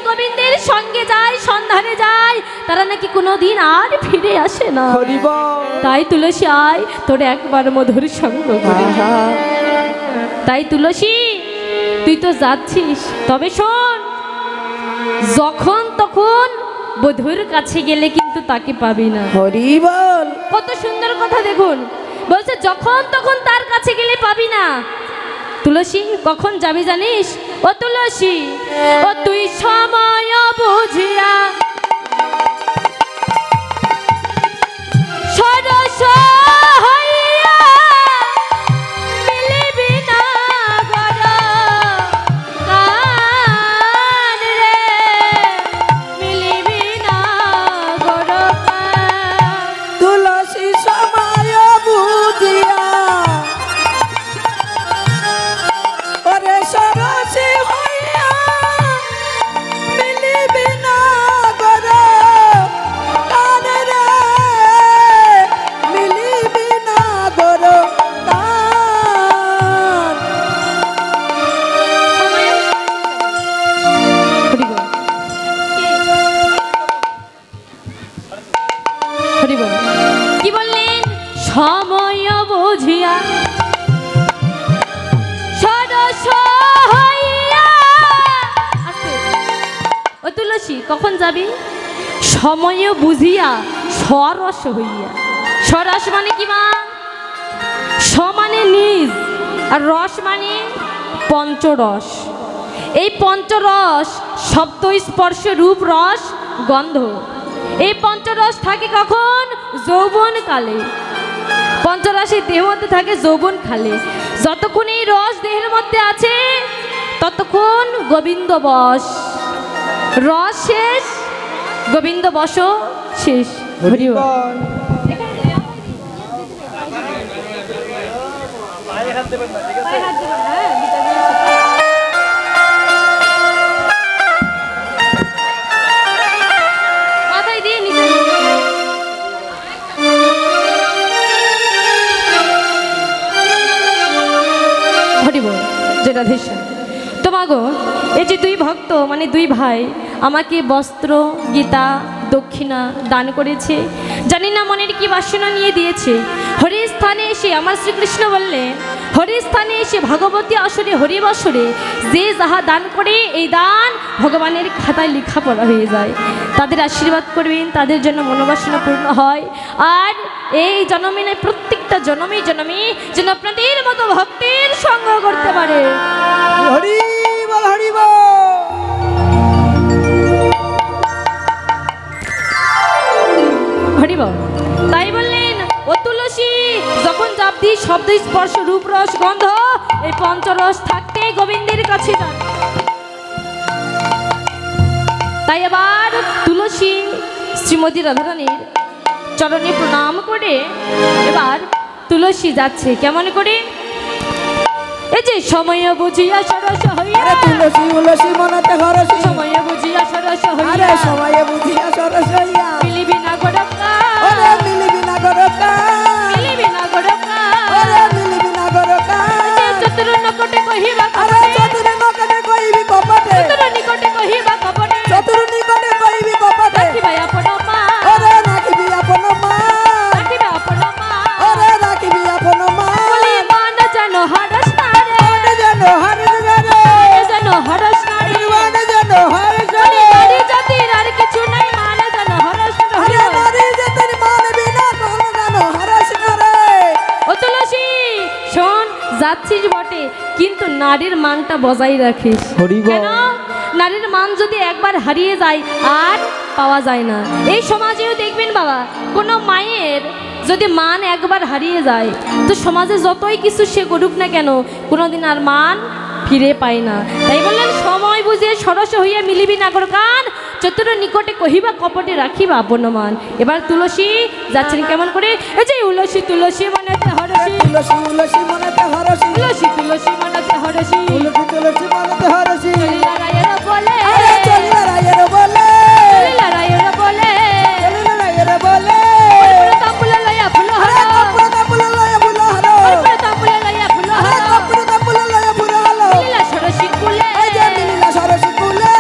গোবিন্দের সঙ্গে যায়, সন্ধানে যায়, তারা নাকি কোনোদিন আর ফিরে আসে না। তাই তুলসী আয় তোর একবার মধুর সঙ্গ করি। তাই তুলসী তুই তো যাচ্ছিস, তবে শোন, যখন তখন বধূর কাছে গেলে কিন্তু তাকে পাবি না। হরি বল। কত সুন্দর কথা দেখুন, বলছে যখন তখন তার কাছে গেলে পাবি না। তুলসী কখন যাবি জানিস? ও তুলসী, ও তুই সময় বুঝিয়া সরস হইয়া মিলিবি না গর কান রে, মিলিবি না গর কান। তুলসী সময় বুঝিয়া ওরে সরসী হইয়া মিলিবি না গর কান রে, মিলিবি না গর কান। হরি বল। কি বললেন? সময় বুঝিয়া সরস হইয়া। আস্তে। ও তুলসী কখন যাবি? সময় বুঝিয়া সরস হইয়া। সরস মানে কি মা? স মানে নিজ, আর রস মানে পঞ্চরস। এই পঞ্চরস শব্দ, স্পর্শ, রূপ, রস, গন্ধ, এই পঞ্চরস থাকে কখন? যৌবন কালে। পঞ্চরসের দেহের মধ্যে থাকে যৌবন কালে। যতক্ষণ এই রস দেহের মধ্যে আছে ততক্ষণ গোবিন্দ বশ। রস শেষ, গোবিন্দ বশ শেষ। হরি বল। মাথায় দিয়ে নিচে। হরি বল। যেটা ধীশন তোমাগো, এই যে দুই ভক্ত মানে দুই ভাই আমাকে বস্ত্র, গীতা, দক্ষিণা দান করেছে। জানি না মনের কি বাসনা নিয়ে দিয়েছে। হরির স্থানে এসে আমার শ্রীকৃষ্ণ বললেন, হরির স্থানে এসে ভগবতী আসরে হরিবাসরে যে যাহা দান করে এই দান ভগবানের খাতায় লেখাপড়া হয়ে যায়। তাদের আশীর্বাদ করবেন, তাদের জন্য মনোবাসনা পূর্ণ হয়। আর এই জন্মে নয়, প্রত্যেকটা জন্মে জন্মে যেন আপনাদের মতো ভক্তের সঙ্গ করতে পারে। হরি বল, হরি বল। হরি বল। তাই বললেন, ও তুলসী যখন যাবি শব্দ, স্পর্শ, রূপ, রস, গন্ধ, এই পঞ্চরস থাকতে গোবিন্দের কাছে যান। তাই আবার তুলসী শ্রীমতী রাধারানীর চরণে প্রণাম করে এবার তুলসী যাচ্ছে কেমন করে? এই যে সময় বুঝিয়া সরস হইয়া। তুলসী উলসী মনতে হরসী। সময় বুঝিয়া সরস আরে হইয়া। সময় বুঝিয়া সরস হইয়া মিলিবি না গর কান। ওরে মিলিবি না গর কান। মিলিবি না গর কান। ওরে মিলিবি না গর কান। চতুর নিকটে কহিবা আরে কপটে। চতুর নিকটে কইবি কপটে। চতুর নিকটে কহিবা কপটে। চতুর নিকটে কইবি কপটে। রাখিবা আপন মা। ওরে রাখিবি আপন মা। রাখিবা আপন মা। ওরে রাখিবি আপন মা। বলি মান যেন হরস নারে। মনে যেন হরস রে। যেন হরস নারে। মনে যেন হরস বলি রে। নারী জাতির আর কিছু নাই, মান যেন হরস আরে নারে। নারী যেতেন মানবি না মনে যেন হরস রে। ও তুলসী শোন, যাচ্ছিস বটে কিন্তু নারীর মানটা বজায় রাখিস। হরি বল। কেন? নারীর মান যদি একবার হারিয়ে যায় আর পাওয়া যায় না। এই সমাজেও দেখবেন বাবা, কোনো মায়ের যদি মান একবার হারিয়ে যায় তো সমাজে যতই কিছু সে করুক না কেন কোনোদিন আর মান ফিরে পায় না। তাই বললেন সময় বুঝিয়ে সরস হইয়া মিলিবি না গর কান। চতুর নিকটে কহিবা কপটে রাখিবা আপন মান। এবার তুলসী যাচ্ছেন কেমন করে? এই যে উলসী তুলসী মনেতে হরসী। তুলসী উলসী মনেতে হরসী। তুলসী তুলসী মনেতে হরসী। তুলসী তুলসী মনেতে হরসী। চলিলা রায়ের বলে। আরে চলিলা রায়ের বলে। চলিলা রায়ের বলে। চলিলা রায়ের বলে। কর্পূর তাম্বুলে লইয়া ফুল আরে হলো। কর্পূর তাম্বুলে লইয়া ফুল হলো। কর্পূর তাম্বুলে লইয়া ফুল আরে হলো। কর্পূর তাম্বুলে লইয়া ফুল হলো। মিলিলা সরসী কুলে। এই যে মিলিলা সরসী কুলে।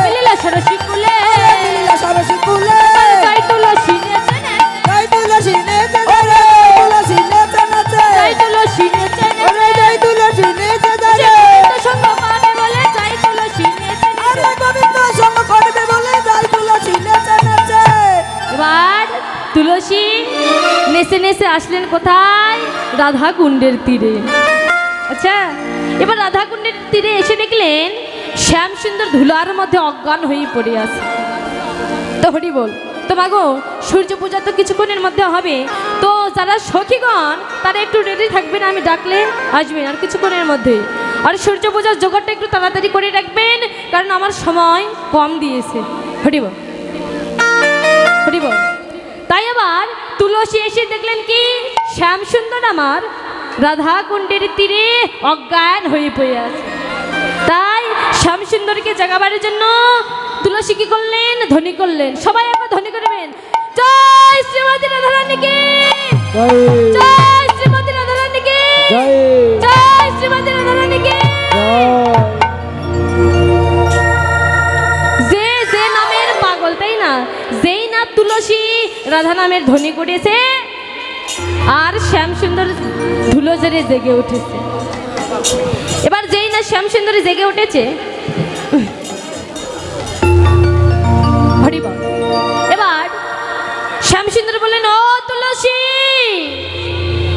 মিলিলা সরসী কোথায়? রাধা কুণ্ডের তীরে। আচ্ছা, এবার রাধা কুণ্ডের তীরে এসে দেখলেন শ্যাম সুন্দর ধুলার মধ্যে অজ্ঞান হয়ে পড়ে আছে। তো হরি বল, তো মাগো সূর্য পূজা তো কিছুক্ষণের মধ্যে হবে, তো যারা সখীগণ তারা একটু রেডি থাকবেন, আমি ডাকলে আসবেন আর কিছুক্ষণের মধ্যে। আর সূর্য পূজার জোগাড়টা একটু তাড়াতাড়ি করে রাখবেন, কারণ আমার সময় কম দিয়েছে। হরি বল, হরি বল। তাই আবার তুলসী এসে দেখলেন কি শ্যাম সুন্দর আমার রাধা কুণ্ডের তীরে অজ্ঞান হয়ে পড়ে আছে। তাই শ্যাম সুন্দরকে জাগাবার জন্য তুলসী কি করলেন? ধ্বনি করলেন। সবাই একবার ধ্বনি করবেন, জয় শ্রীমতী রাধারানী কি, জয় শ্রীমতী রাধারানী কি, জয় শ্রীমতী রাধারানী কি। যে যে নামের পাগল, তাই না? যেই না তুলসী রাধা নামের ধ্বনি করেছে আর শ্যাম সুন্দর ধুলো জেরে জেগে উঠেছে। এবার যেই না শ্যাম সুন্দরী জেগে উঠেছে, হরিবল, এবার শ্যাম সুন্দর বললেন, ও তুলসী,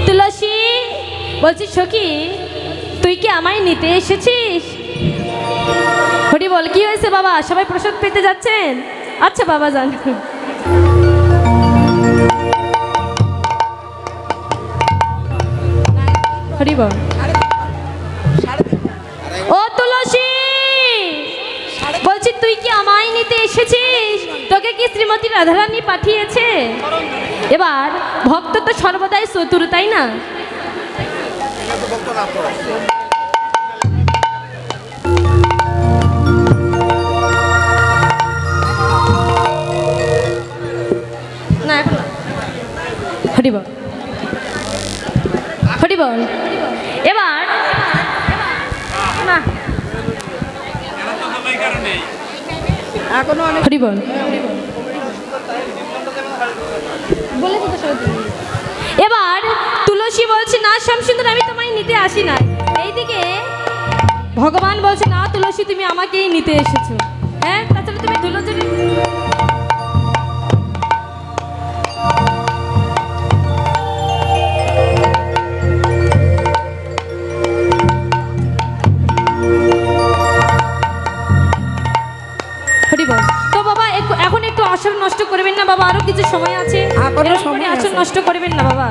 তুলসী বলছি সখী তুই কি আমায় নিতে এসেছিস? হরিবল, কি হয়েছে বাবা? সবাই প্রসাদ পেতে যাচ্ছেন? আচ্ছা বাবা যান। হরিবল, ও তুলসী বলছি তুই কি আমায় নিতে এসেছিস? তোকে কি শ্রীমতী রাধারানী পাঠিয়েছে? এবার ভক্ত তো সর্বদাই চতুর, তাই না? না এখন হরিবল, হরিবল। এবার না এখনো অনেক হরিবল, এবার তুলসী বলছে, না শ্যাম সুন্দর আমি তোমায় নিতে আসি না। এইদিকে ভগবান বলছে, না তুলসী তুমি আমাকেই নিতে এসেছো। হ্যাঁ, তাছাড়া তুমি তুলসী হরিবল। তো বাবা এখন একটু আসর নষ্ট করবেন না বাবা, আরো কিছু সময় আছে, আসর নষ্ট করবেন না বাবা।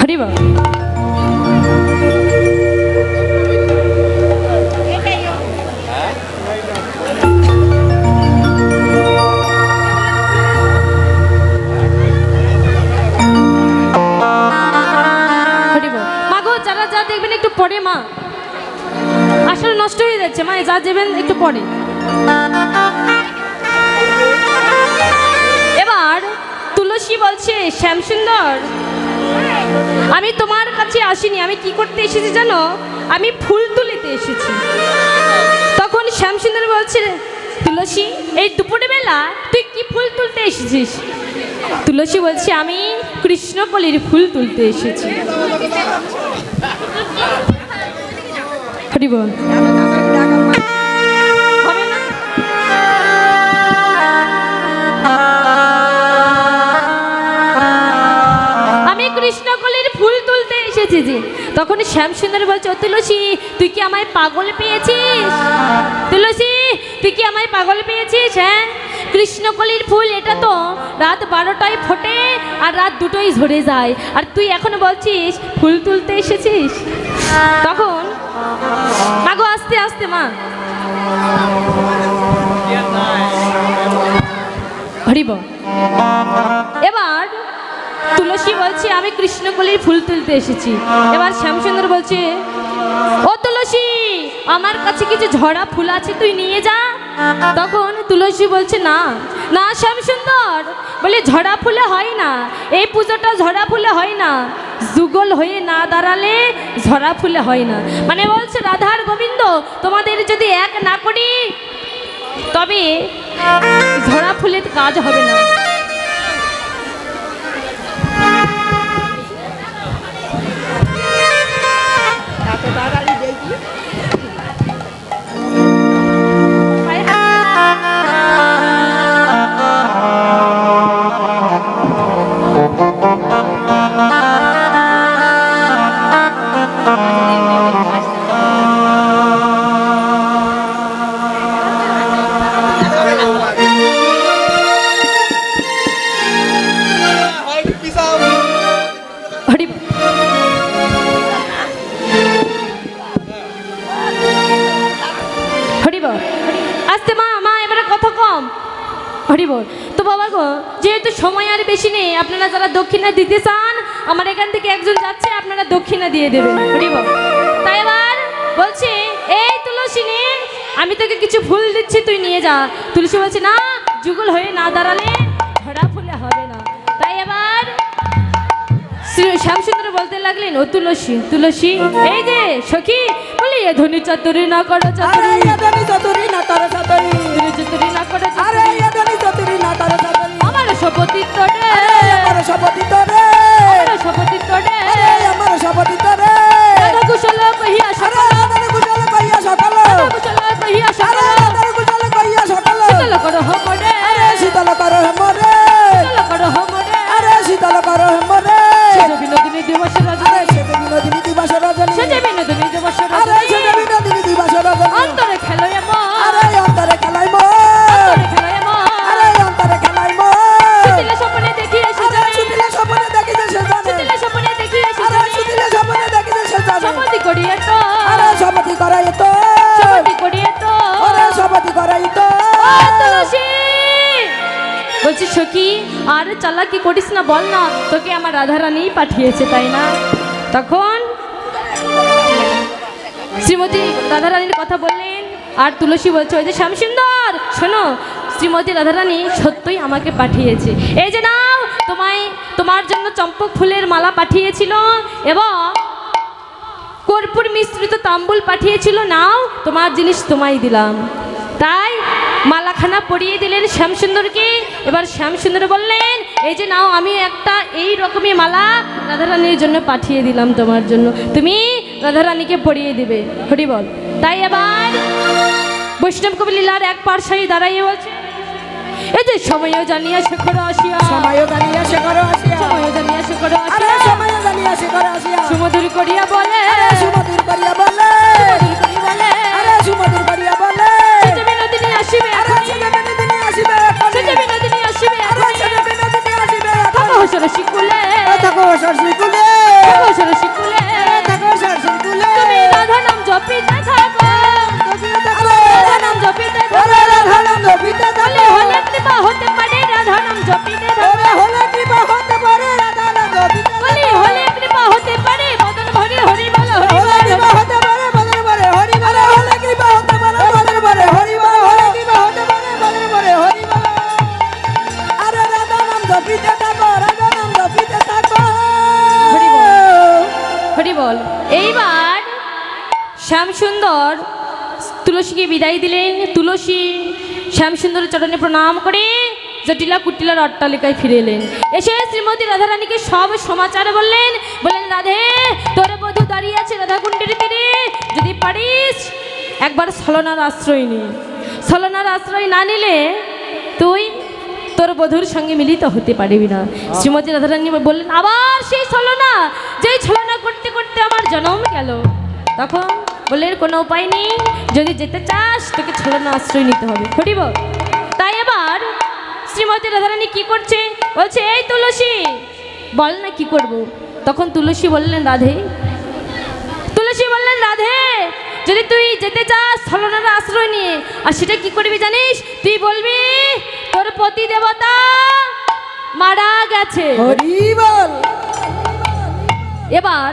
হরিবল, দেখবেন একটু পরে মা, আসলে নষ্ট হয়ে যাচ্ছে মা, যা যাবেন একটু পরে। এবার তুলসী বলছে, শ্যাম সুন্দর আমি তোমার কাছে আসিনি, আমি কি করতে এসেছি জানো? আমি ফুল তুলিতে এসেছি। তখন শ্যাম সুন্দর বলছে, তুলসী এই দুপুরে বেলা তুই কি ফুল তুলতে এসেছিস? তুলসী বলছে, আমি কৃষ্ণকলির ফুল তুলতে এসেছি। হরিবল, হবে না? আমি কৃষ্ণকলির ফুল তুলতে এসেছি জি। তখন শ্যাম সুন্দর বলছে, ও তুলসী তুই কি আমায় পাগল পেয়েছিস? তুলসী তুই কি আমায় পাগল পেয়েছিস? হ্যাঁ, কৃষ্ণকলির ফুল এটা তো রাত 12টায় ফোটে আর রাত 2টোয় ঝরে যায়, আর তুই এখন বলছিস ফুল তুলতে এসেছিস? তখন মাগো আস্তে আস্তে মা, হরিবল। এবার তুলসী বলছে, আমি কৃষ্ণকলির ফুল তুলতে এসেছি। এবার শ্যামসুন্দর বলছে, ও তুলসী আমার কাছে কিছু ঝরা ফুল আছে, তুই নিয়ে যা। তখন তুলসী বলছে, না না শ্যামসুন্দর, বলে ঝরা ফুলে হয় না, এই পুজোটা ঝরা ফুলে হয় না, যুগল হয়ে না দাঁড়ালে ঝরা ফুলে হয় না। মানে বলছে রাধার গোবিন্দ তোমাদের যদি এক না করি তবে ঝরা ফুলের কাজ হবে না। হরি বল। আস্তে মা, মা এবারে কথা কম। হরি বল। তো বাবা গো, যেহেতু সময় আর বেশি নেই, আপনারা যারা দক্ষিণা দিতে চান, আমার এখান থেকে একজন যাচ্ছে, আপনারা দক্ষিণা দিয়ে দেবেন। হরি বল। তাই এবার বলছি, এই তুলসী নে, আমি তোকে কিছু ফুল দিচ্ছি, তুই নিয়ে যা। তুলসী বলছে, না, যুগল হয়ে না দাঁড়ালে ধরা ফুলে হবে না। তাই এবার শ্যামসুন্দর বলতে লাগলেন, ও তুলসী, তুলসী, এই যে সখী, বলি এ ধনী চাতুরি না করো, আরে চাতুরি এ ধনী চতুরি না করো চতুরি, ধনী চাতুরি না করো, আরে চাতুরি। এ ধনী চতুরি না করো চতুরি, আমার শপথি তোরে, আরে আমার শপথি তোরে, আমার শপথি তোরে, আরে আমার শপথি তোরে, রাধা কুশল কহিয়া আরে সকল, রাধার কুশল কইয়া সকল, রাধা কুশল কহিয়া আরে সকল, রাধার কুশল কইয়া সকল, শীতল করো মরে, আরে শীতল করো মোরে, শীতল করো মরে। আরে শীতল করো মোরে, সেজ বিনোদিনী দিবস রজনী, আরে সেজে বিনোদিনী দিবস রজনী, সেজ বিনোদিনী দিবস আরে রজনী, সেজে বিনোদিনী দিবস রজনী, অন্তরে খেলো এমন, আরে অন্তরে খেলাই মো, অন্তরে খেলো এমন, আরে অন্তরে খেলাই মো, সুতিলে স্বপ্নে দেখি এসে আরে জানে, সুতিলে স্বপ্নে দেখি যে সে জানে, সুতিলে স্বপ্নে দেখি এসে আরে জানে, সুতিলে স্বপ্নে দেখি যে সে জানে, শপথি করিয়ে তো, আরে শপথি করাই তো, শপথি করিয়ে তো, আরে শপথি করাই তো, ও তুলসী। বলছি সখী, আর চালাকি করিস না, বল না, তোকে আমার রাধারানী পাঠিয়েছে, তাই না? তখন শ্রীমতী রাধারানীর কথা বললেন, আর তুলসী বলছে, ওই যে শ্যামসুন্দর, শোনো, শ্রীমতী রাধারানী সত্যই আমাকে পাঠিয়েছে। এই যে নাও, তোমার জন্য চম্পক ফুলের মালা পাঠিয়েছিল এবং কর্পূর মিশ্রিত তাম্বুল পাঠিয়েছিল, নাও, তোমার জিনিস তোমায় দিলাম। তাই মালাখানা পরিয়ে দিলেন শ্যামসুন্দরকে। এবার শ্যামসুন্দর বললেন, এই যে নাও, আমি একটা এই রকমই মালা রাধারানীর জন্য পাঠিয়ে দিলাম তোমার জন্য, তুমি রাধারানীকে পরিয়ে দিবে। হরি বল। তাই এবার বৈষ্ণব কবি লীলার এক পার্শ্বে দাঁড়াইয়ে বলছে, এই যে সময়ও জানিয়া শেখর আসিয়া, সময়ও জানিয়া সে করো আসিয়া, সময়ও জানিয়া শেখর আরে আসিয়া, সময়ও জানিয়া সে করো আসিয়া, সুমধুর করিয়া বলে, আরে সুমধুর করিয়া বলে, সুমধুর করিয়া বলে, আরে সুমধুর করিয়া বলে, সেজে বিনোদিনী আসিবে আরে এখনই, সেজে বিনোদিনী আসিবে এখনই, সেজে বিনোদিনী আসিবে আরে এখনই, সেজে বিনোদিনী আসিবে থাকো এখনই, সরসী কুলে, থাকো সরসী কুলে, থাকো সরসী কুলে, থাকো সরসী কুলে, তুমি রাধা নাম জপিতে থাকো, রাধা নাম জপিতে থাকো, আরে রাধা নাম জপিতে হলে থাকো, হলে কৃপা হতে পারে, রাধা নাম জপিতে থাকো, ওরে হলে কৃপা হতে পারে, রাধা নাম জপিতে হলে হলে কৃপা হতে পারে, মদন ভরে হরি বল, হরি হলে বল, কৃপা হতে পারে, বদর বরে হরি বলে, হলে কৃপা হতে পারে, বদর বরে হরি বলে, হলে কৃপা হতে পারে, বদর বরে হরি বলে, আরে রাধা নাম জপিতে থাকো, রাধা নাম জপিতে থাকো, হরি বল। হরি বল। এইবার শ্যামসুন্দর তুলসীকে বিদায় দিলেন। তুলসী শ্যামসুন্দরের চরণে প্রণাম করে জটিলা কুটিলার অট্টালিকায় ফিরে এলেন। এসে শ্রীমতী রাধারানীকে সব সমাচার বললেন। রাধে, তোর বধূ দাঁড়িয়ে আছে রাধাকুণ্ডের তীরে, যদি পারিস একবার ছলনার আশ্রয় নে। ছলনার আশ্রয় না নিলে তুই তোর বধূর সঙ্গে মিলিত হতে পারবি না। শ্রীমতী রাধারানী বললেন, আবার সেই ছলনা, যেই ছলনা করতে করতে আমার জন্ম গেল। তখন বললেন, কোনো উপায় নেই, যদি যেতে চাস তোকে ছলনা আশ্রয় নিতে হবে। হরিব। তাই এবার শ্রীমতী রাধারানী কি করছে, বলছে, এই তুলসী, বল না কি করব। তখন তুলসী বললেন, রাধে, তুলসী বললেন, রাধে, যদি তুই যেতে চাস ছলনার আশ্রয় নিয়ে, আর সেটা কি করবি জানিস, তুই বলবি তোর পতি দেবতা মারা গেছে। হরি বল। এবার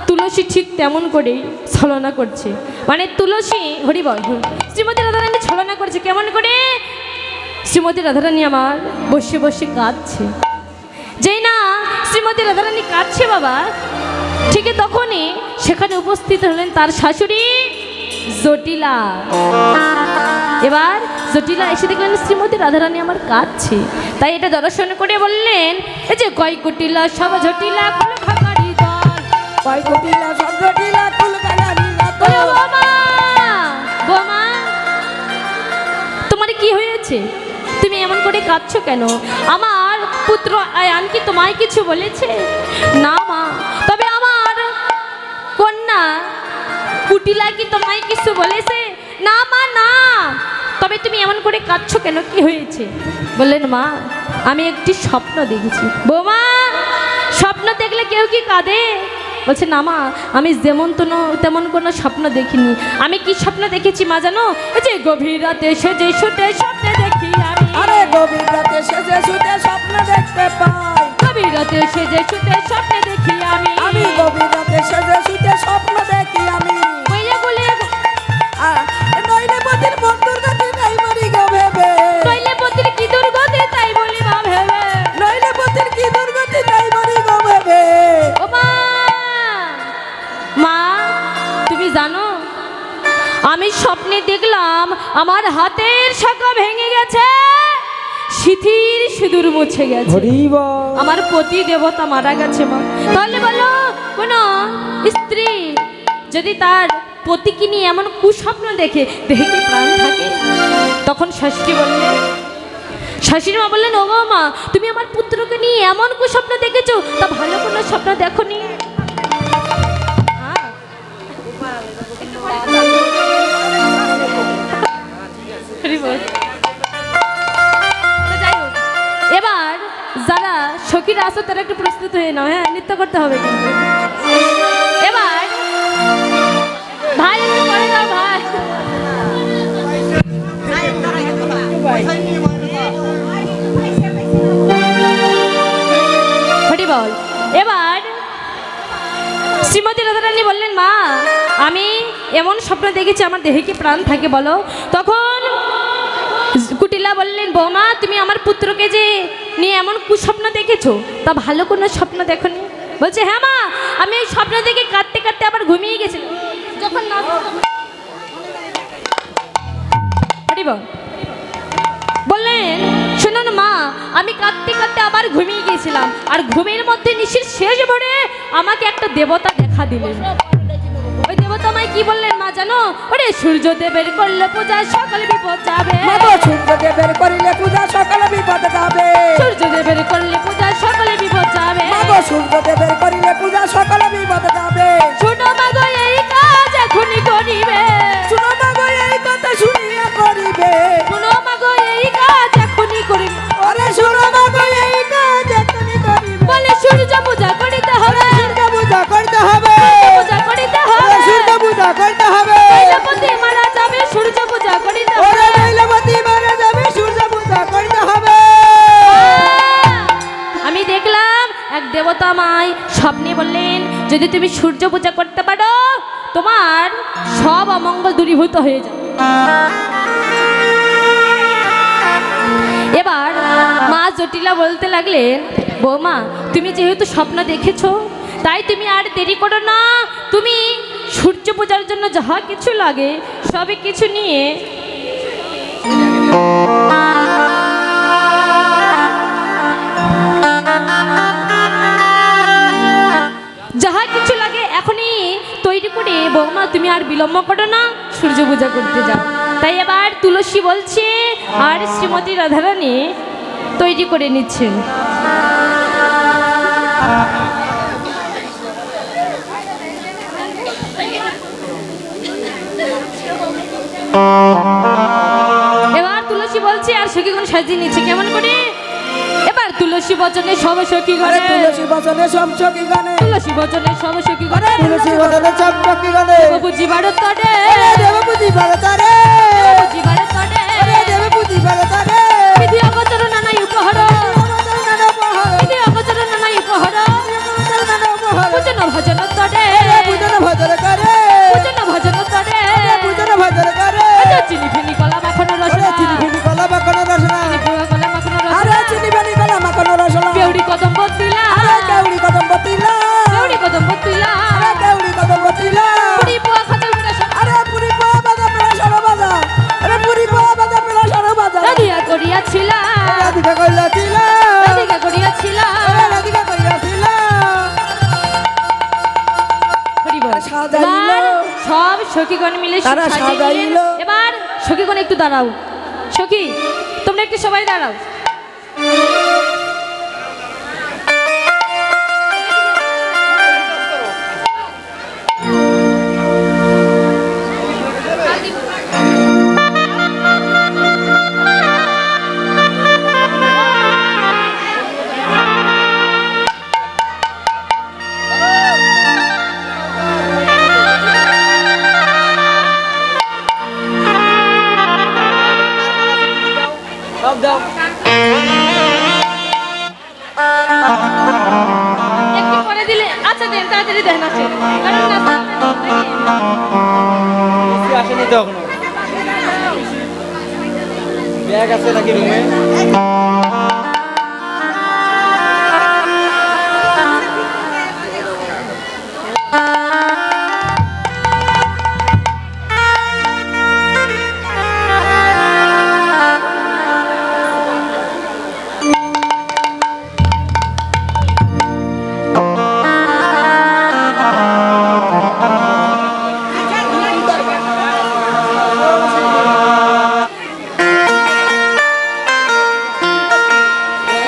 তুলসী ঠিক তেমন করেই ছলনা করছে, মানে তুলসী, হরি বল, শ্রীমতী রাধারানী ছলনা করছে কেমন করে। শ্রীমতী রাধারানী আমার বসে বসে কাঁদছে। যেই না শ্রীমতী রাধারানী কাঁদছে বাবা, ঠিক তখনই সেখানে উপস্থিত হলেন তার শাশুড়ি জটিলা। এবার জটিলা এসে দেখলেন শ্রীমতী রাধারানী আমার কাঁদছে, তাই এটা দর্শন করে বললেন, এই যে কয় কুটিলা সব জটিলা কুল খাকারি দল, কয় কুটিলা সব জটিলা কুল কানারি রাত। বলো, বোমা, বোমা, তোমার কি হয়েছে, তুমি এমন করে কাঁদছো কেন? আমার পুত্র আয়ান কি তোমায় কিছু বলেছে? না মা, তবে আমার কন্যা কুটিলা কি তোমায় কিছু বলেছে? না মা, না। তবে তুমি এমন করে কাঁদছো কেন, কি হয়েছে? বললেন, মা, আমি একটি স্বপ্ন দেখেছি। বোমা, স্বপ্ন দেখলে কেউ কি কাঁদে? বলছে না মা, আমি তেমন কোনো স্বপ্ন দেখিনি। আমি কি স্বপ্ন দেখেছি মা জানো? এই যে গভীর রাতে সেজে শুতে স্বপ্নে দেখি আমি। আরে গভীর রাতে সেজে শুতে স্বপ্ন দেখতে পাই। গভীর রাতে সেজে শুতে স্বপ্নে দেখি আমি। আমি গভীর রাতে সেজে শুতে স্বপ্ন দেখি আমি। কইলে গুলিয়ে নইলে পতির বন্ধুর গতি তাই মরি গো ভেবে। নইলে পতির কি দুর্গতি তাই বলি মা ভেবে। নইলে পতির কি দুর্গতি তাই মরি গো ভেবে। ও মা, মা তুমি জানো আমি স্বপ্নে দেখলাম আমার হাতের শাখা ভেঙে গেছে, শিথির সিঁদুর মুছে গেছে, আমার পতি দেবতা মারা গেছে মা। তাহলে বলো কোন স্ত্রী যদি তার পতিকে নিয়ে এমন কুস্বপ্ন দেখে কি প্রাণ থাকে? তখন শাশুড়ি বললেন, শাশুড়ি মা বললেন, ও মা তুমি আমার পুত্রকে নিয়ে এমন কুস্বপ্ন দেখেছো, তা ভালো কোনো স্বপ্ন দেখোনি? এবার যারা সখীরা আছো তারা একটু প্রস্তুত হয়ে নাও, হ্যাঁ নৃত্য করতে হবে কিন্তু। এবার ভাই একটু করে দাও ভাই। হরি বল। এবার শ্রীমতী রাধারানী বললেন, মা আমি এমন স্বপ্ন দেখেছি আমার দেহে কি প্রাণ থাকে বলো? তখন কুটিলা বললেন, বৌমা তুমি আমার পুত্রকে যে নিয়ে এমন কুস্বপ্ন দেখেছো, তা ভালো কোনো স্বপ্ন দেখোনি? বলছে, হ্যাঁ মা আমি এই স্বপ্ন দেখে কাঁদতে কাঁদতে আবার ঘুমিয়ে গেছিলাম। যখন বললেন, শুনুন মা আমি কাঁদতে কাঁদতে আবার ঘুমিয়ে গিয়েছিলাম, আর ঘুমের মধ্যে নিশির শেষ ভোরে আমাকে একটা দেবতা দেখা দিলেন। ওই দেবতা আমায় কি বললেন মা জানো? ওরে সূর্য দেবের করলে পূজা সকালে বিপদ যাবে। সূর্য দেবের করিলে পূজা সকালে বিপদ যাবে। সূর্য দেবের করলে পূজা সকালে বিপদ যাবে। সূর্য দেবের করিলে পূজা সকালে বিপদ যাবে। শুনো মাগো এই কাজ এখনই করিবে। শুনো মাগো এই কথা শুনিয়া করিবে। শুনো মাগো এই কাজ এখনই করিবে। ওরে শুনো মাগো এই কাজ এখনই করিবে। বলে সূর্য পূজা করিতে হবে। সূর্য পূজা করতে হবে। পূজা করিতে হবে। সূর্য পূজা করতে হবে। তৈলপতি মারা যাবে সূর্য পূজা করিতে হবে। ওরে তৈলপতি মারা যাবে সূর্য পূজা করতে হবে। আমি দেখলাম এক দেবতা মাই স্বপ্নে বললেন, যদি তুমি সূর্য পূজা করতে পারো তোমার সব অমঙ্গল দূরীভূত হয়ে যাবে। এবার মা জটিলা বলতে লাগলেন, বৌমা তুমি যেহেতু স্বপ্ন দেখেছো তাই তুমি আর দেরি করো না, তুমি সূর্য পূজার জন্য যাহা কিছু লাগে সবই কিছু নিয়ে যাহা কিছু লাগে এখনই তৈরি করে বৌমা তুমি আর বিলম্ব করো না, সূর্য পূজা করতে যাও। তাই এবার তুলসী বলছে আর শ্রীমতী রাধারানী তৈরি করে নিচ্ছেন। এবার তুলসী বলছে আর সখীগণ সাজিয়ে নিচ্ছে কেমন করে? এবার তুলসী বচনে সব সখীগণ, তুলসী বচনে সব সখীগণে, তুলসী বচনে সব সখীগণ, তুলসী বচনে সব সখীগণে বুঝিবার তরে, দেব বুঝিবার তরে, বুঝিবার তরে, দেব বুঝিবার তরে, বিধি অগোচর নানা উপহার, বিধি অগোচর নানা উপহার, পূজন ভজন তরে, পূজন ভজন করে, পূজন ভজন তরে, পূজন ভজন করে, চিনি ফিনি কলা মাখন রসনা, চিনি ফিনি কলা মাখন রসনা, কলা মাখন আরে রসনা, চিনি ফিনি কলা মাখন রসনা, কেউড়ি কদম্ব তিলা, আরে কেউড়ি কদম্ব তিলা, কেউড়ি কদম্ব তিলা, আরে কেউড়ি কদম্ব তিলা, পুরি পোয়া খাজল রসনা, আরে পুরি পোয়া বাজা পেলা সরো বাজা, আরে পুরি পোয়া বাজা পেলা সরো বাজা, রাধিকা করিয়াছিলা, রাধিকা কইলাছিলা, রাধিকা করিয়াছিলা, রাধিকা কইলাছিলা, এবার সব সখীগণ মিলে তারা সাজাইল। এবার সখীগণ একটু দাঁড়াও, সখী তোমরা একটু সবাই দাঁড়াও। দাও একটু করে দিলে আচ্ছা দেন তাড়াতাড়ি দেন আছে কারণ নাচতে হবে তো, নাকি? আসেনি তো এখনো ব্যাগ আছে নাকি রুমে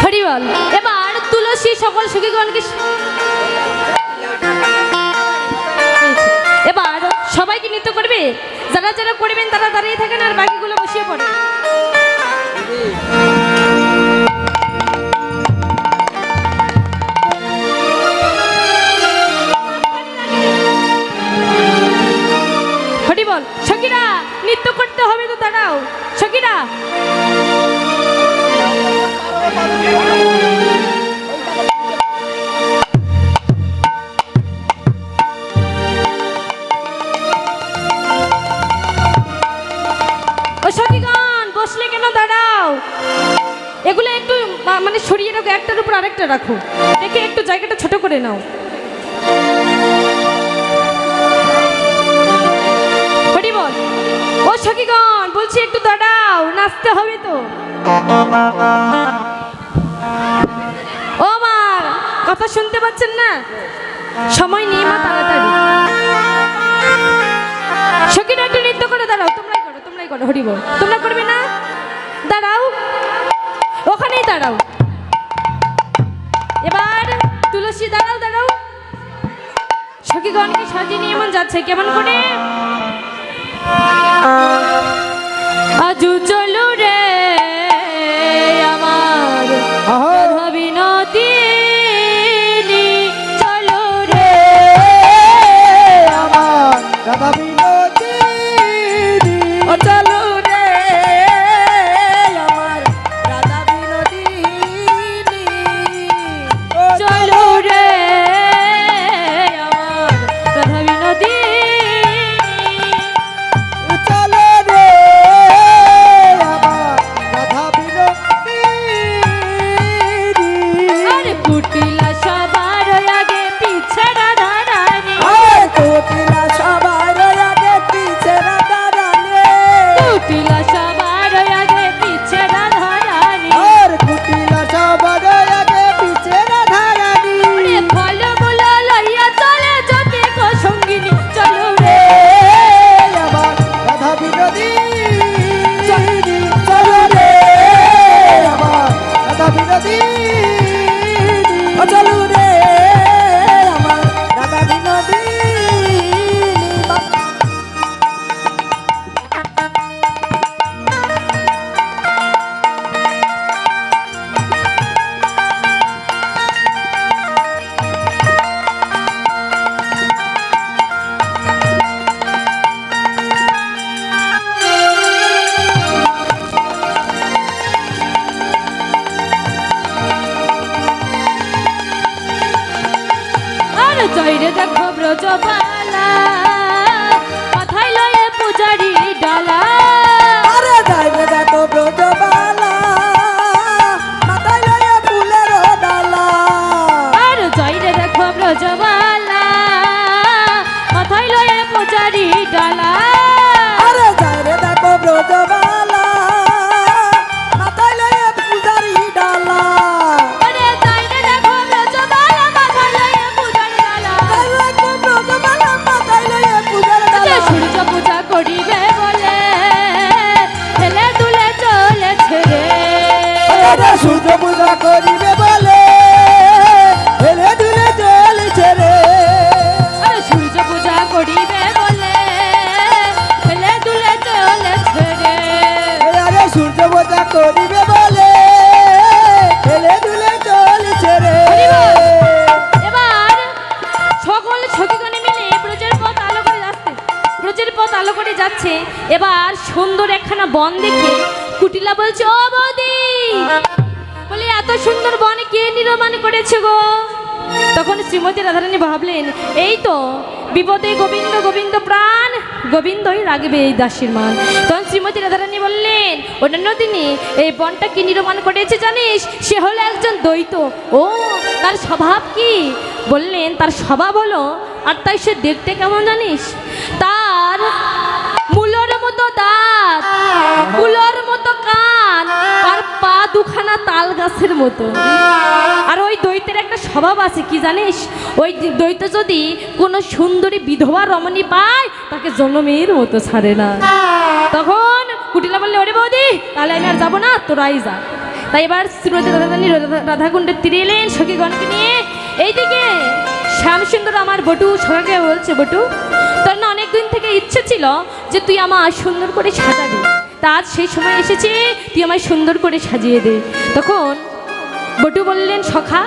হরিবল। এবার তুলসী সকল সখীগণকে এবার সবাইকে নৃত্য করবে, যারা যারা করবেন তারা দাঁড়িয়ে থাকেন আর বাকিগুলো বসিয়ে পড়ে। হরিবল। সখীরা নৃত্য করতে হবে তো, দাঁড়াও সখীরা। ও সখীগণ বসলে কেন, দাঁড়াও। এগুলো একটু মানে সরিয়ে রাখো, একটার উপর আরেকটা রাখো, দেখে একটু জায়গাটা ছোট করে নাও। হরিবল। ও সখীগণ বলছি একটু দাঁড়াও, নাচতে হবে তো। ও মা কথা শুনতে পাচ্ছেন না? সময় নিয়ে মা তাড়াতাড়ি। সখীরা একটু নৃত্য করে দাঁড়াও, তোমরাই করো, তোমরাই করো। হরিবল। তোমরা করবে না? দাঁড়াও, ওখানেই দাঁড়াও। এবার তুলসী দাঁড়াও, দাঁড়াও। সখীগণকে সাজিয়ে নিয়ে এমন যাচ্ছে, কেমন করে? আজু চলো রে আমার বিনোদিনী, চলো রে আমার রাধা বিনোদিনী ও চলো রে আমার রাধা বিনোদিনী ও চলো রে আমার রাধা বিনোদিনী। চলো রে আমার রাধা বিনোদিনী আরে কুটিলা সবার আগে পিছে রাধা রানী, আরে কোকিলা সবার আগে পিছে রাধা রানী কুটিলা সবার আগে পিছে রাধা রানী। আর কোকিলা সবার আগে পিছে রাধা রানী ওরে ফল মূল লইয়া চলে যদি গো সঙ্গিনী, চলো রে আমার রাধা বিনোদিনী চলো রে আমার রাধা বিনোদিনী ও চলো রে আমার রাধা বিনোদিনী আর জয়রে দেখো ব্রজবালা, মাথায় লয়ে পূজারি ডালা। আরে যাইবে দেখো ব্রজবালা মাথায় লয়ে ফুলের ডালা আর জয়রে দেখো ব্রজবালা, মাথায় লয়ে পূজারি ডালা। আরে যাইবে দেখো ব্রজবালা মাথায় লয়ে ফুলদারি ডালা আরে জয়রে দেখো ব্রজবালা, মাথায় লয়ে পূজারি ডালা। আরে দেখো ব্রজবালা মাথায় লয়ে ফুলের যে ডালা সূর্য পূজা করিবে বলে হেলে দুলে চলেছে রে। আরে সূর্য পূজা করিবে বলে হেলে দুলে চলেছে রে আরে সূর্য পূজা করিবে বলে হেলে দুলে চলেছে রে। আরে সূর্য পূজা করিবে বলে হেলে দুলে চলেছে রে এবার সকল সখীগণে মিলে ব্রজের পথ আলো করে যাচ্ছে, ব্রজের পথ আলো করে যাচ্ছে। এবার সুন্দর একখানা বন দেখে কুটিলা বলছে, ও বৌদি বলে এত সুন্দর বন কে নির্মাণ করেছে গো? তখন শ্রীমতী রাধারানী ভাবলেন, এই তো বিপদে গোবিন্দ গোবিন্দ প্রাণ, গোবিন্দই রাগবে এই দাসীর মান। তখন শ্রীমতী রাধারানী বললেন, অন্যান্য দিনে এই বনটা কি নির্মাণ করেছে জানিস? সে হলো একজন দ্বৈত। ও, তার স্বভাব কি? বললেন, তার স্বভাব হলো, আর তাই সে দেখতে কেমন জানিস? তার মূলর মতো দাঁত, কুলোর মতো কান, আর পা দুখানা তাল গাছের মতো। আর ওই দ্বৈতের একটা স্বভাব আছে কি জানিস? ওই দ্বৈত যদি কোনো সুন্দরী বিধবা রমণী পায়, তাকে জন্মের মতো ছাড়ে না। তখন কুটিলা বললে, ওরে বৌদি, তাহলে আমি আর যাবো না, তোরাই যা। তাই এবার শ্রীমতী রাধারানী রাধাকুণ্ডের তীরে এলেন সখীগণকে নিয়ে। এইদিকে শ্যামসুন্দর আমার বটু সখাকে বলছে, বটু, তোর না অনেকদিন থেকে ইচ্ছে ছিল যে তুই আমার সুন্দর করে সাজাবি, তা আজ সেই সময় এসেছে, তুই আমায় সুন্দর করে সাজিয়ে দে। তখন বটু বললেন, সখা